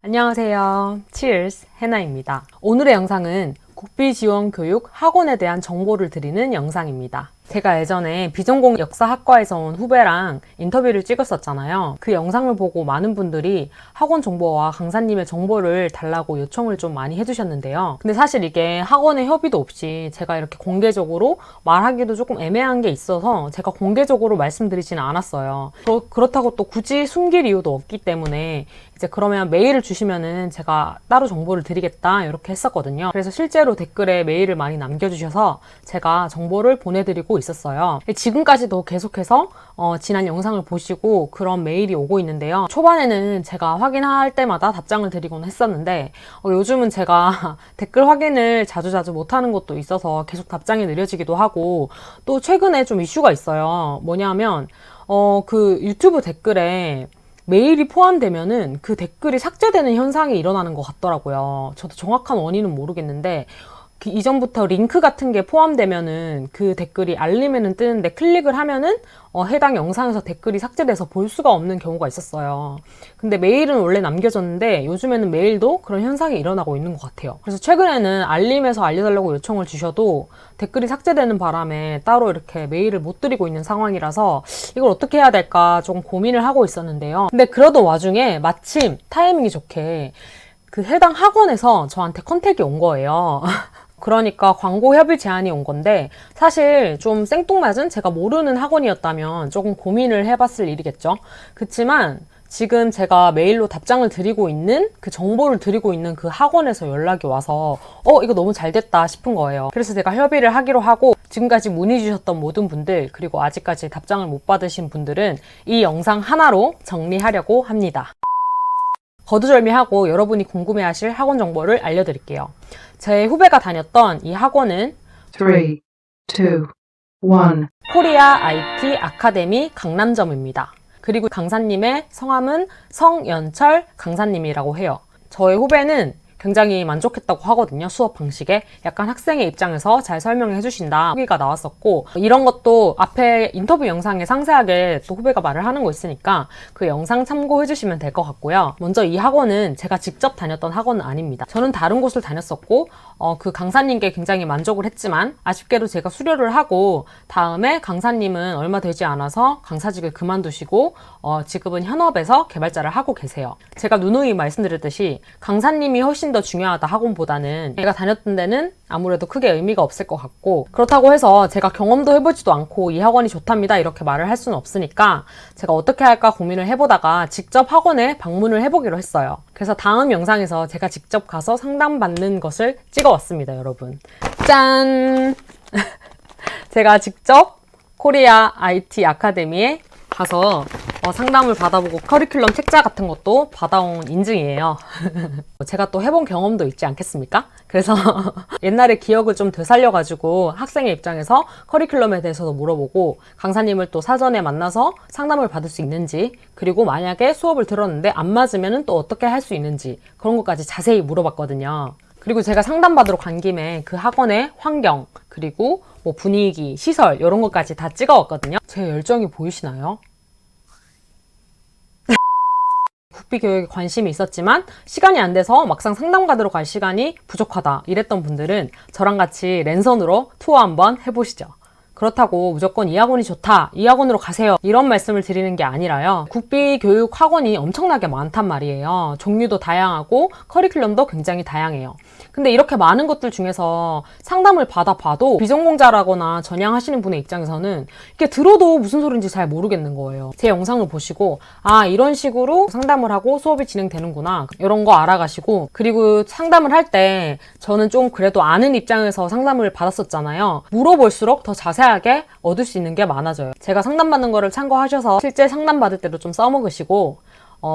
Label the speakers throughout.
Speaker 1: 안녕하세요. Cheers! 해나입니다. 오늘의 영상은 국비지원교육 학원에 대한 정보를 드리는 영상입니다. 제가 예전에 비전공 역사학과에서 온 후배랑 인터뷰를 찍었었잖아요. 그 영상을 보고 많은 분들이 학원 정보와 강사님의 정보를 달라고 요청을 좀 많이 해주셨는데요. 근데 사실 이게 학원의 협의도 없이 제가 이렇게 공개적으로 말하기도 조금 애매한 게 있어서 제가 공개적으로 말씀드리지는 않았어요. 그렇다고 또 굳이 숨길 이유도 없기 때문에 이제 그러면 메일을 주시면은 제가 따로 정보를 드리겠다 이렇게 했었거든요. 그래서 실제로 댓글에 메일을 많이 남겨주셔서 제가 정보를 보내드리고 있었어요. 지금까지도 계속해서 지난 영상을 보시고 그런 메일이 오고 있는데요. 초반에는 제가 확인할 때마다 답장을 드리곤 했었는데 요즘은 제가 댓글 확인을 자주자주 못하는 것도 있어서 계속 답장이 느려지기도 하고, 또 최근에 좀 이슈가 있어요. 뭐냐면 그 유튜브 댓글에 메일이 포함되면은 그 댓글이 삭제되는 현상이 일어나는 것 같더라고요. 저도 정확한 원인은 모르겠는데 이전부터 링크 같은 게 포함되면은 그 댓글이 알림에는 뜨는데 클릭을 하면은 해당 영상에서 댓글이 삭제돼서 볼 수가 없는 경우가 있었어요. 근데 메일은 원래 남겨졌는데 요즘에는 메일도 그런 현상이 일어나고 있는 것 같아요. 그래서 최근에는 알림에서 알려달라고 요청을 주셔도 댓글이 삭제되는 바람에 따로 이렇게 메일을 못 드리고 있는 상황이라서 이걸 어떻게 해야 될까 조금 고민을 하고 있었는데요. 근데 그러던 와중에 마침 타이밍이 좋게 그 해당 학원에서 저한테 컨택이 온 거예요. 그러니까 광고 협의 제안이 온 건데, 사실 좀 생뚱맞은 제가 모르는 학원이었다면 조금 고민을 해봤을 일이겠죠. 그치만 지금 제가 메일로 답장을 드리고 있는 그 정보를 드리고 있는 그 학원에서 연락이 와서 이거 너무 잘 됐다 싶은 거예요. 그래서 제가 협의를 하기로 하고, 지금까지 문의 주셨던 모든 분들, 그리고 아직까지 답장을 못 받으신 분들은 이 영상 하나로 정리하려고 합니다. 거두절미하고 여러분이 궁금해하실 학원 정보를 알려드릴게요. 제 후배가 다녔던 이 학원은
Speaker 2: 3, 2, 1.
Speaker 1: 코리아 IT 아카데미 강남점입니다. 그리고 강사님의 성함은 성연철 강사님이라고 해요. 저의 후배는 굉장히 만족했다고 하거든요. 수업 방식에 약간 학생의 입장에서 잘 설명해 주신다 후기가 나왔었고, 이런 것도 앞에 인터뷰 영상에 상세하게 또 후배가 말을 하는 거 있으니까 그 영상 참고해 주시면 될 것 같고요. 먼저 이 학원은 제가 직접 다녔던 학원은 아닙니다. 저는 다른 곳을 다녔었고 그 강사님께 굉장히 만족을 했지만 아쉽게도 제가 수료를 하고 다음에 강사님은 얼마 되지 않아서 강사직을 그만두시고 지금은 현업에서 개발자를 하고 계세요. 제가 누누이 말씀드렸듯이 강사님이 훨씬 더 중요하다 학원보다는, 제가 다녔던 데는 아무래도 크게 의미가 없을 것 같고, 그렇다고 해서 제가 경험도 해보지도 않고 이 학원이 좋답니다 이렇게 말을 할 수는 없으니까 제가 어떻게 할까 고민을 해보다가 직접 학원에 방문을 해보기로 했어요. 그래서 다음 영상에서 제가 직접 가서 상담받는 것을 찍어왔습니다, 여러분. 짠! 제가 직접 코리아 IT 아카데미에 가서 상담을 받아보고 커리큘럼 책자 같은 것도 받아온 인증이에요. 제가 또 해본 경험도 있지 않겠습니까? 그래서 옛날에 기억을 좀 되살려가지고 학생의 입장에서 커리큘럼에 대해서도 물어보고, 강사님을 또 사전에 만나서 상담을 받을 수 있는지, 그리고 만약에 수업을 들었는데 안 맞으면 또 어떻게 할 수 있는지, 그런 것까지 자세히 물어봤거든요. 그리고 제가 상담받으러 간 김에 그 학원의 환경, 그리고 뭐 분위기, 시설 이런 것까지 다 찍어왔거든요. 제 열정이 보이시나요? 국비교육에 관심이 있었지만 시간이 안 돼서 막상 상담받으러 갈 시간이 부족하다 이랬던 분들은 저랑 같이 랜선으로 투어 한번 해보시죠. 그렇다고 무조건 이 학원이 좋다, 이 학원으로 가세요 이런 말씀을 드리는 게 아니라요. 국비교육 학원이 엄청나게 많단 말이에요. 종류도 다양하고 커리큘럼도 굉장히 다양해요. 근데 이렇게 많은 것들 중에서 상담을 받아봐도 비전공자라거나 전향하시는 분의 입장에서는 이게 들어도 무슨 소린지 잘 모르겠는 거예요. 제 영상을 보시고 이런 식으로 상담을 하고 수업이 진행되는구나 이런 거 알아가시고, 그리고 상담을 할 때 저는 좀 그래도 아는 입장에서 상담을 받았었잖아요. 물어볼수록 더 자세하게 얻을 수 있는 게 많아져요. 제가 상담받는 거를 참고하셔서 실제 상담받을 때도 좀 써먹으시고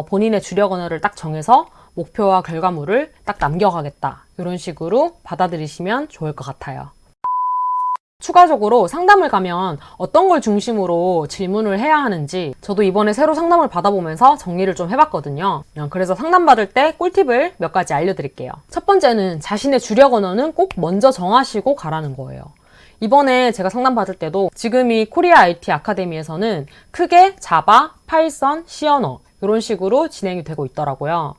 Speaker 1: 본인의 주력 언어를 딱 정해서 목표와 결과물을 딱 남겨가겠다 이런 식으로 받아들이시면 좋을 것 같아요. 추가적으로 상담을 가면 어떤 걸 중심으로 질문을 해야 하는지 저도 이번에 새로 상담을 받아보면서 정리를 좀 해봤거든요. 그래서 상담받을 때 꿀팁을 몇 가지 알려드릴게요. 첫 번째는 자신의 주력 언어는 꼭 먼저 정하시고 가라는 거예요. 이번에 제가 상담받을 때도 지금 이 코리아 IT 아카데미에서는 크게 자바, 파이썬, C 언어 이런 식으로 진행이 되고 있더라고요.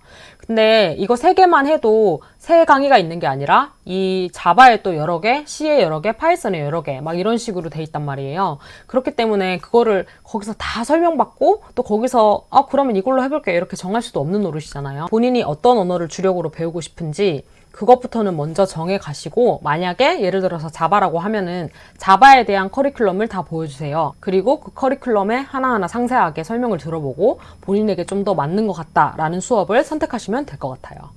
Speaker 1: 근데 이거 3개만 해도 3강의가 있는 게 아니라 이 자바에 또 여러 개, C에 여러 개, 파이썬에 여러 개 막 이런 식으로 돼 있단 말이에요. 그렇기 때문에 그거를 거기서 다 설명받고 또 거기서 그러면 이걸로 해볼게 이렇게 정할 수도 없는 노릇이잖아요. 본인이 어떤 언어를 주력으로 배우고 싶은지 그것부터는 먼저 정해 가시고, 만약에 예를 들어서 자바라고 하면은 자바에 대한 커리큘럼을 다 보여주세요. 그리고 그 커리큘럼에 하나하나 상세하게 설명을 들어보고 본인에게 좀 더 맞는 것 같다라는 수업을 선택하시면 될 것 같아요.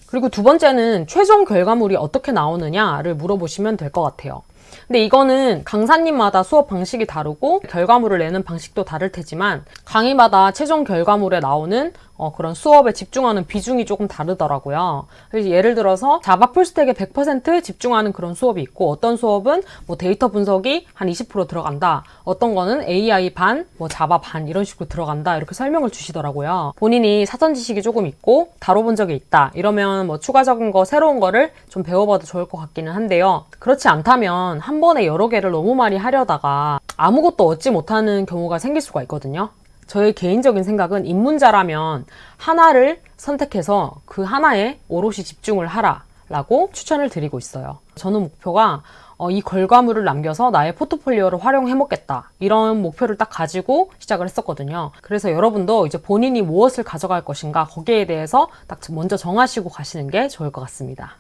Speaker 1: 그리고 두 번째는 최종 결과물이 어떻게 나오느냐를 물어보시면 될 것 같아요. 근데 이거는 강사님마다 수업 방식이 다르고 결과물을 내는 방식도 다를 테지만 강의마다 최종 결과물에 나오는 그런 수업에 집중하는 비중이 조금 다르더라고요. 그래서 예를 들어서 자바 풀스택에 100% 집중하는 그런 수업이 있고, 어떤 수업은 뭐 데이터 분석이 한 20% 들어간다, 어떤 거는 AI 반, 뭐 자바 반 이런 식으로 들어간다, 이렇게 설명을 주시더라고요. 본인이 사전 지식이 조금 있고 다뤄본 적이 있다 이러면 뭐 추가적인 거, 새로운 거를 좀 배워봐도 좋을 것 같기는 한데요. 그렇지 않다면 한 번에 여러 개를 너무 많이 하려다가 아무것도 얻지 못하는 경우가 생길 수가 있거든요. 저의 개인적인 생각은 입문자라면 하나를 선택해서 그 하나에 오롯이 집중을 하라라고 추천을 드리고 있어요. 저는 목표가 이 결과물을 남겨서 나의 포트폴리오를 활용해먹겠다, 이런 목표를 딱 가지고 시작을 했었거든요. 그래서 여러분도 이제 본인이 무엇을 가져갈 것인가 거기에 대해서 딱 먼저 정하시고 가시는 게 좋을 것 같습니다.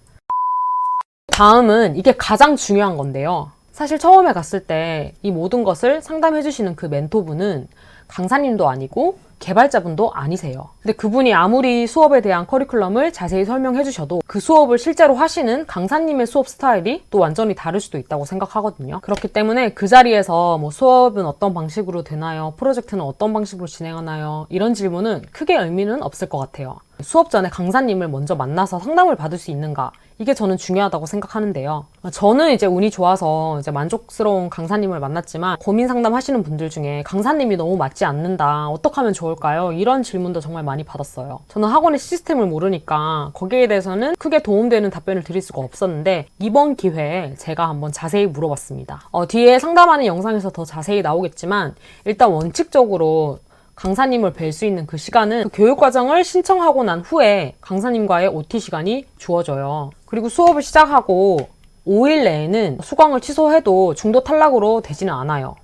Speaker 1: 다음은 이게 가장 중요한 건데요. 사실 처음에 갔을 때 이 모든 것을 상담해 주시는 그 멘토분은 강사님도 아니고 개발자분도 아니세요. 근데 그분이 아무리 수업에 대한 커리큘럼을 자세히 설명해 주셔도 그 수업을 실제로 하시는 강사님의 수업 스타일이 또 완전히 다를 수도 있다고 생각하거든요. 그렇기 때문에 그 자리에서 뭐 수업은 어떤 방식으로 되나요? 프로젝트는 어떤 방식으로 진행하나요? 이런 질문은 크게 의미는 없을 것 같아요. 수업 전에 강사님을 먼저 만나서 상담을 받을 수 있는가? 이게 저는 중요하다고 생각하는데요. 저는 이제 운이 좋아서 이제 만족스러운 강사님을 만났지만, 고민 상담하시는 분들 중에 강사님이 너무 맞지 않는다, 어떻게 하면 좋을까요? 이런 질문도 정말 많이 받았어요. 저는 학원의 시스템을 모르니까 거기에 대해서는 크게 도움되는 답변을 드릴 수가 없었는데, 이번 기회에 제가 한번 자세히 물어봤습니다. 뒤에 상담하는 영상에서 더 자세히 나오겠지만, 일단 원칙적으로 강사님을 뵐 수 있는 그 시간은 그 교육과정을 신청하고 난 후에 강사님과의 OT 시간이 주어져요. 그리고 수업을 시작하고 5일 내에는 수강을 취소해도 중도 탈락으로 되지는 않아요.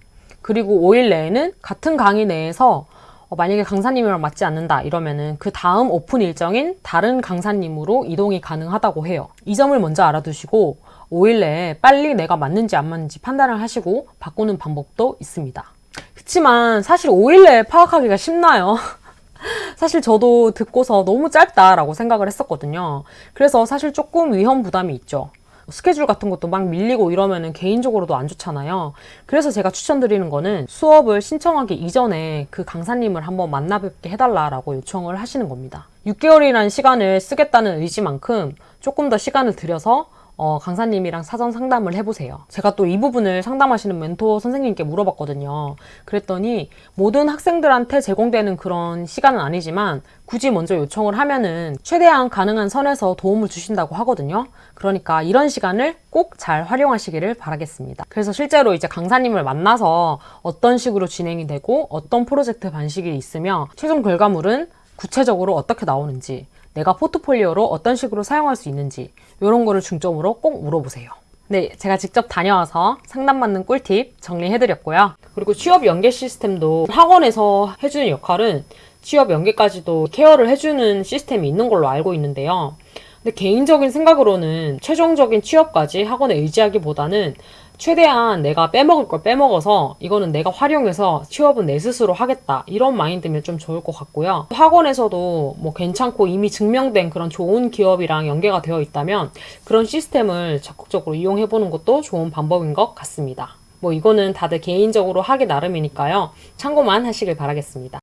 Speaker 1: 그리고 5일 내에는 같은 강의 내에서 만약에 강사님이랑 맞지 않는다 이러면은 그 다음 오픈 일정인 다른 강사님으로 이동이 가능하다고 해요. 이 점을 먼저 알아두시고 5일 내에 빨리 내가 맞는지 안 맞는지 판단을 하시고 바꾸는 방법도 있습니다. 그치만 사실 5일 내에 파악하기가 쉽나요? 사실 저도 듣고서 너무 짧다라고 생각을 했었거든요. 그래서 사실 조금 위험 부담이 있죠. 스케줄 같은 것도 막 밀리고 이러면은 개인적으로도 안 좋잖아요. 그래서 제가 추천드리는 거는 수업을 신청하기 이전에 그 강사님을 한번 만나 뵙게 해달라라고 요청을 하시는 겁니다. 6개월이라는 시간을 쓰겠다는 의지만큼 조금 더 시간을 들여서 강사님이랑 사전 상담을 해보세요. 제가 또 이 부분을 상담하시는 멘토 선생님께 물어봤거든요. 그랬더니 모든 학생들한테 제공되는 그런 시간은 아니지만 굳이 먼저 요청을 하면은 최대한 가능한 선에서 도움을 주신다고 하거든요. 그러니까 이런 시간을 꼭 잘 활용하시기를 바라겠습니다. 그래서 실제로 이제 강사님을 만나서 어떤 식으로 진행이 되고 어떤 프로젝트 방식이 있으며 최종 결과물은 구체적으로 어떻게 나오는지, 내가 포트폴리오로 어떤 식으로 사용할 수 있는지, 이런 거를 중점으로 꼭 물어보세요. 네, 제가 직접 다녀와서 상담받는 꿀팁 정리해드렸고요. 그리고 취업 연계 시스템도 학원에서 해주는 역할은 취업 연계까지도 케어를 해주는 시스템이 있는 걸로 알고 있는데요. 근데 개인적인 생각으로는 최종적인 취업까지 학원에 의지하기보다는 최대한 내가 빼먹을 걸 빼먹어서 이거는 내가 활용해서 취업은 내 스스로 하겠다, 이런 마인드면 좀 좋을 것 같고요. 학원에서도 뭐 괜찮고 이미 증명된 그런 좋은 기업이랑 연계가 되어 있다면 그런 시스템을 적극적으로 이용해보는 것도 좋은 방법인 것 같습니다. 뭐 이거는 다들 개인적으로 하기 나름이니까요. 참고만 하시길 바라겠습니다.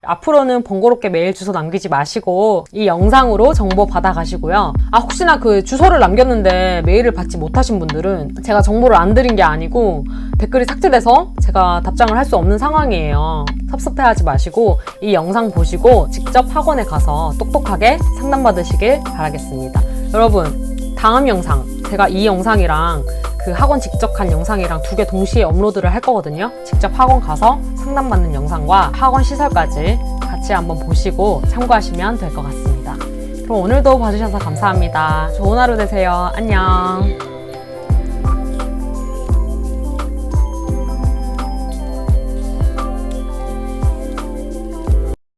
Speaker 1: 앞으로는 번거롭게 메일 주소 남기지 마시고 이 영상으로 정보 받아가시고요. 혹시나 그 주소를 남겼는데 메일을 받지 못하신 분들은 제가 정보를 안 드린 게 아니고 댓글이 삭제돼서 제가 답장을 할 수 없는 상황이에요. 섭섭해하지 마시고 이 영상 보시고 직접 학원에 가서 똑똑하게 상담받으시길 바라겠습니다. 여러분, 다음 영상, 제가 이 영상이랑 그 학원 직접 간 영상이랑 2개 동시에 업로드를 할 거거든요. 직접 학원 가서 상담받는 영상과 학원 시설까지 같이 같이 한번 보시고 참고하시면 될 것 같습니다. 그럼 오늘도 봐주셔서 감사합니다. 좋은 하루 되세요. 안녕.